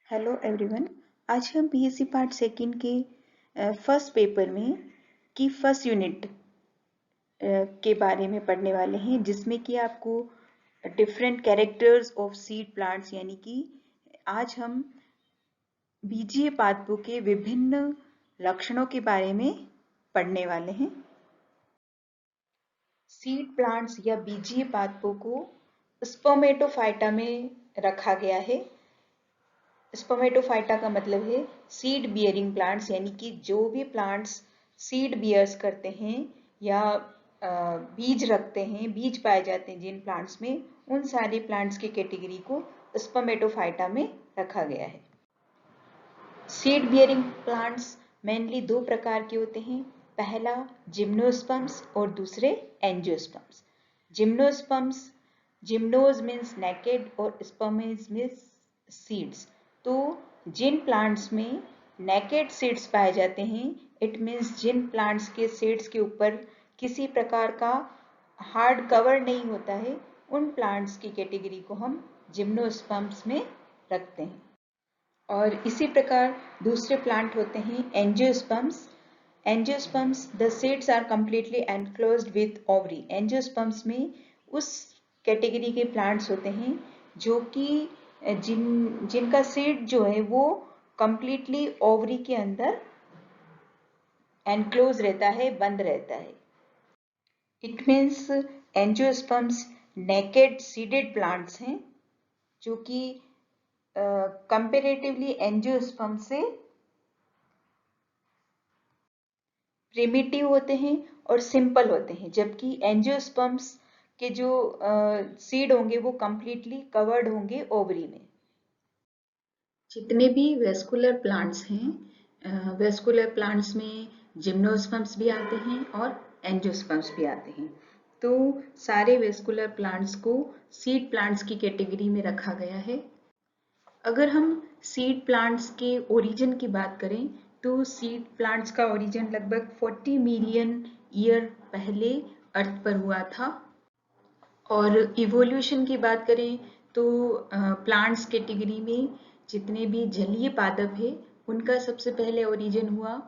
Hello everyone. आज हम BSc part second के फर्स्ट पेपर में की फर्स्ट यूनिट के बारे में पढ़ने वाले हैं, जिसमें कि आपको different characters of seed plants यानी कि आज हम बीजीय पादपों के विभिन्न लक्षणों के बारे में पढ़ने वाले हैं। सीड प्लांट्स या बीजीय पादपों को स्पर्मेटोफाइटा में रखा गया है। स्पर्मेटोफाइटा का मतलब है सीड बियरिंग प्लांट्स, यानी कि जो भी प्लांट्स सीड बियर्स करते हैं या बीज रखते हैं, बीज पाए जाते हैं जिन प्लांट्स में, उन सारे प्लांट्स की कैटेगरी को स्पर्मेटोफाइटा में रखा गया है। सीड बियरिंग प्लांट्स मेनली दो प्रकार के होते हैं। पहला जिम्नोस्पर्म्स और दूसरे एंजियोस्पर्म्स। जिम्नोस्पर्म्स, जिम्नोज मीन्स नेकेड और स्पर्म्स मीन्स सीड्स। तो जिन प्लांट्स में नेकेड सीड्स पाए जाते हैं, इट मीन्स जिन प्लांट्स के सीड्स के ऊपर किसी प्रकार का हार्ड कवर नहीं होता है, उन प्लांट्स की कैटेगरी को हम जिम्नोस्पर्म्स में रखते हैं। और इसी प्रकार दूसरे प्लांट होते हैं angiosperms. Angiosperms, the seeds are completely enclosed with ovary. Angiosperms में उस कैटेगरी के प्लांट्स होते हैं जो कि जिनका सीड जो है वो कंप्लीटली ओवरी के अंदर एनक्लोज रहता है, बंद रहता है। It means angiosperms naked seeded plants हैं, जो कि कंपेरेटिवली एंजियोस्पर्म से प्रिमिटिव होते हैं और सिंपल होते हैं, जबकि एंजियोस्पर्म्स के जो सीड होंगे वो कंप्लीटली कवर्ड होंगे ओवरी में। जितने भी वेस्कुलर प्लांट्स हैं, वेस्कुलर प्लांट्स में जिम्नोस्पर्म्स भी आते हैं और एंजियोस्पर्म्स भी आते हैं। तो सारे वेस्कुलर प्लांट्स को सीड प्लांट्स की कैटेगरी में रखा गया है। अगर हम सीड प्लांट्स के ओरिजिन की बात करें तो सीड प्लांट्स का ओरिजिन लगभग 40 मिलियन ईयर पहले अर्थ पर हुआ था। और इवोल्यूशन की बात करें तो प्लांट्स कैटेगरी में जितने भी जलीय पादप है उनका सबसे पहले ओरिजिन हुआ।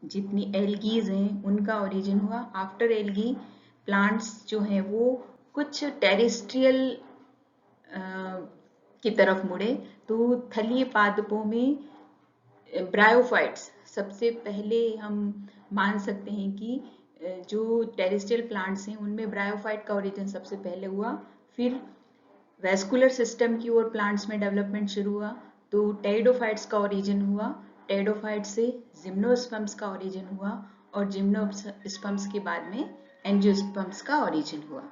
जितनी एल्गीज हैं उनका ओरिजिन हुआ। आफ्टर एल्गी प्लांट्स जो हैं वो कुछ टेरेस्ट्रियल की तरफ मुड़े। तो थलीय पादपों में ब्रायोफाइट्स सबसे पहले हम मान सकते हैं कि जो टेरेस्ट्रियल प्लांट्स हैं उनमें ब्रायोफाइट का ओरिजिन सबसे पहले हुआ। फिर वेस्कुलर सिस्टम की ओर प्लांट्स में डेवलपमेंट शुरू हुआ तो टेरिडोफाइट्स का ओरिजिन हुआ। टेरिडोफाइट से जिम्नोस्पर्म्स का ओरिजिन हुआ और जिम्नोस्पर्म्स के बाद में एंजियोस्पर्म्स का ओरिजिन हुआ।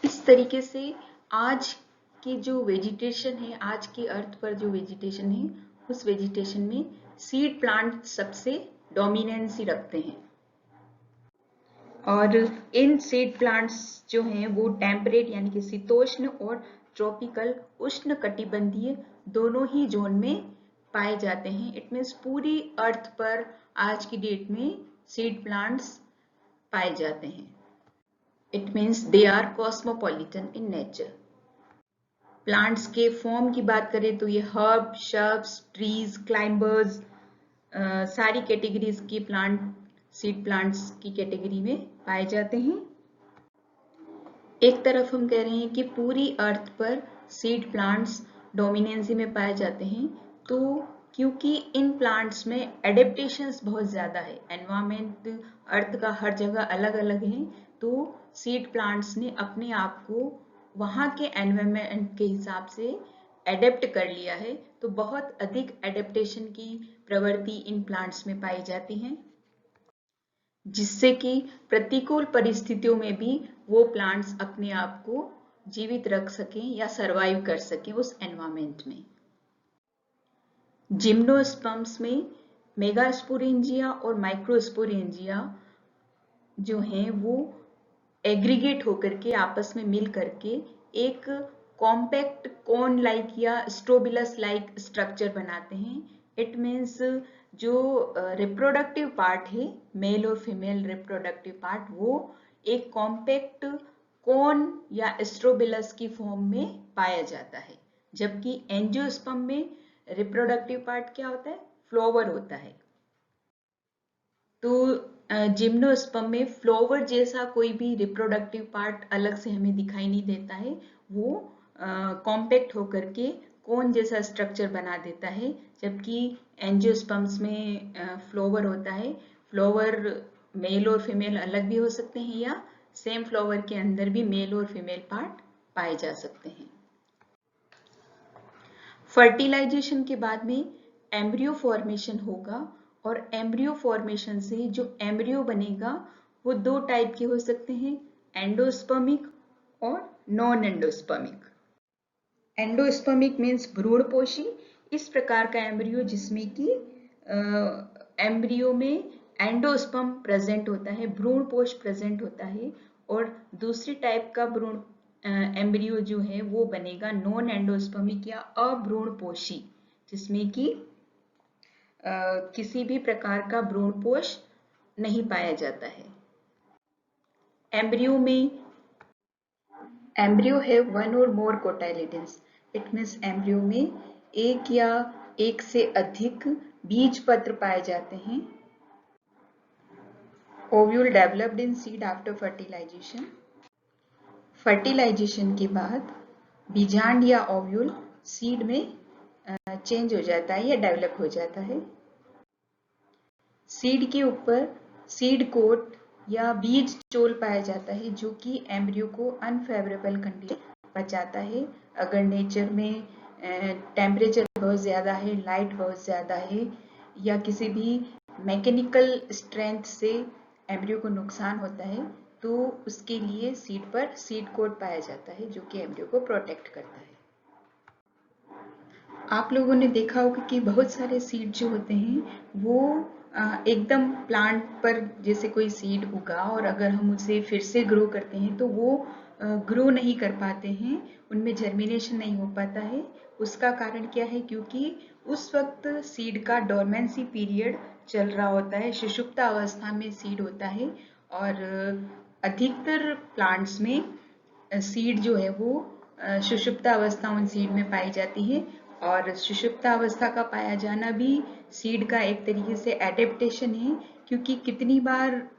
इस तरीके से आज की जो वेजिटेशन है, आज की अर्थ पर जो वेजिटेशन है, उस वेजिटेशन में सीड प्लांट सबसे डोमिनेंसी रखते हैं। और इन सीड प्लांट्स जो हैं वो टेम्परेट यानी कि शीतोष्ण और ट्रॉपिकल उष्ण कटिबंधीय दोनों ही जोन में पाए जाते हैं। इट मीन्स पूरी अर्थ पर आज की डेट में सीड प्लांट्स पाए जाते हैं। It means they are cosmopolitan in nature. Plants के फॉर्म की बात करें तो ये हर्ब, शर्ब्स, ट्रीज, क्लाइंबर्स, सारी कैटेगरीज के प्लांट सीड प्लांट्स की कैटेगरी में पाए जाते हैं। एक तरफ हम कह रहे हैं कि पूरी अर्थ पर सीड प्लांट्स डोमिनेंसी में पाए जाते हैं, तो क्योंकि इन प्लांट्स में एडेप्टेशंस बहुत ज़्यादा है, एनवायरमेंट अर्थ का हर जगह अलग अलग है, तो सीड प्लांट्स ने अपने आप को वहाँ के एनवायरमेंट के हिसाब से एडेप्ट कर लिया है। तो बहुत अधिक एडेप्टेशन की प्रवृत्ति इन प्लांट्स में पाई जाती है, जिससे कि प्रतिकूल परिस्थितियों में भी वो प्लांट्स अपने आप को जीवित रख सकें या सरवाइव कर सकें उस एनवायरमेंट में। जिम्नोस्पर्म्स में मेगास्पोरेंजिया और माइक्रोस्पोरेंजिया जो हैं वो एग्रीगेट होकर के आपस में मिल करके एक कॉम्पैक्ट कोन लाइक या स्ट्रोबिलस लाइक स्ट्रक्चर बनाते हैं। इट मीन्स जो रिप्रोडक्टिव पार्ट है, मेल और फीमेल रिप्रोडक्टिव पार्ट, वो एक कॉम्पैक्ट कोन या स्ट्रोबिलस की फॉर्म में पाया जाता है, जबकि एंजियोस्पर्म में रिप्रोडक्टिव पार्ट क्या होता है? फ्लावर होता है। तो जिम्नोस्पर्म में फ्लावर जैसा कोई भी रिप्रोडक्टिव पार्ट अलग से हमें दिखाई नहीं देता है, वो कॉम्पैक्ट होकर के कोन जैसा स्ट्रक्चर बना देता है, जबकि एंजियोस्पर्म्स में फ्लावर होता है। फ्लावर मेल और फीमेल अलग भी हो सकते हैं या सेम फ्लावर के अंदर भी मेल और फीमेल पार्ट पाए जा सकते हैं। फर्टिलाइजेशन के बाद में एम्ब्रियो फॉर्मेशन होगा और एम्ब्रियो फॉर्मेशन से जो एम्ब्रियो बनेगा वो दो टाइप के हो सकते हैं, एंडोस्पर्मिक और नॉन एंडोस्पर्मिक। एंडोस्पर्मिक मीन्स भ्रूणपोषी, इस प्रकार का एम्ब्रियो जिसमें कि एम्ब्रियो में एंडोस्पर्म प्रेजेंट होता है, भ्रूणपोष प्रेजेंट होता है। और दूसरी टाइप का भ्रूण एम्ब्रियो जो है वो बनेगा नॉन एंडोस्पर्मिक या अभ्रूणपोषी, जिसमें कि किसी भी प्रकार का भ्रूणपोष नहीं पाया जाता है। एम्ब्रियो है वन और मोर कोटाइलिडन्स। इट मीन्स एम्ब्रियो में एक या एक से अधिक बीज पत्र पाए जाते हैं। Ovule developed in seed after fertilisation. Fertilisation के बाद बीजांड या ओव्यूल सीड में चेंज हो जाता है या डेवलप हो जाता है। सीड के ऊपर सीड कोट या बीज चोल पाया जाता है, जो कि एम्ब्रियो को अनफेवरेबल कंडीशन बचाता है। अगर नेचर में टेम्परेचर बहुत ज़्यादा है, लाइट बहुत ज़्यादा है या किसी भी मैकेनिकल स्ट्रेंथ से एम्ब्रियो को नुकसान होता है, तो उसके लिए सीड पर सीड कोट पाया जाता है, जो कि एम्ब्रियो को प्रोटेक्ट करता है। आप लोगों ने देखा होगा कि बहुत सारे सीड जो होते हैं वो एकदम प्लांट पर जैसे कोई सीड उगा और अगर हम उसे फिर से ग्रो करते हैं तो वो ग्रो नहीं कर पाते हैं, उनमें जर्मिनेशन नहीं हो पाता है। उसका कारण क्या है? क्योंकि उस वक्त सीड का डोरमेंसी पीरियड चल रहा होता है, सुषुप्ता अवस्था में सीड होता है। और अधिकतर प्लांट्स में सीड जो है वो सुषुप्ता अवस्था उन सीड में पाई जाती है। और सुषुप्ता अवस्था का पाया जाना भी सीड का एक तरीके से एडेप्टेशन है, क्योंकि कितनी बार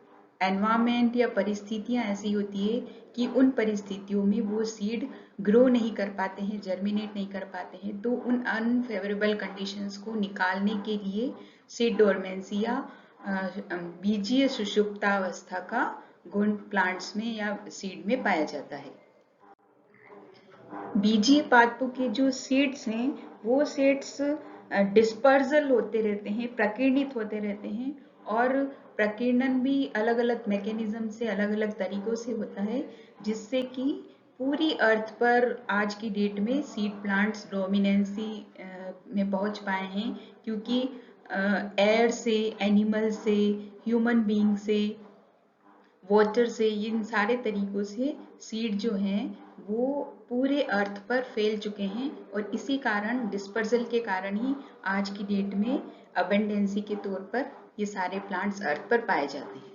एनवायरमेंट या परिस्थितियां ऐसी होती है कि उन परिस्थितियों में वो सीड ग्रो नहीं कर पाते हैं, जर्मिनेट नहीं कर पाते हैं। तो उन अनफेवरेबल कंडीशंस को निकालने के लिए सीड डोरमेंसी या बीजीय सुषुप्ता अवस्था का गुण प्लांट्स में या सीड में पाया जाता है। बीजीय पादपों के जो सीड्स हैं वो सीड्स डिस्पर्जल होते रहते हैं, प्रकीर्णित होते रहते हैं। और प्रकीर्णन भी अलग अलग मैकेनिज्म से अलग अलग तरीकों से होता है, जिससे कि पूरी अर्थ पर आज की डेट में सीड प्लांट्स डोमिनेंसी में पहुंच पाए हैं, क्योंकि एयर से, एनिमल से, ह्यूमन बीइंग से, वाटर से, इन सारे तरीकों से सीड जो हैं वो पूरे अर्थ पर फैल चुके हैं। और इसी कारण, डिस्पर्जल के कारण ही आज की डेट में अबेंडेंसी के तौर पर ये सारे प्लांट्स अर्थ पर पाए जाते हैं।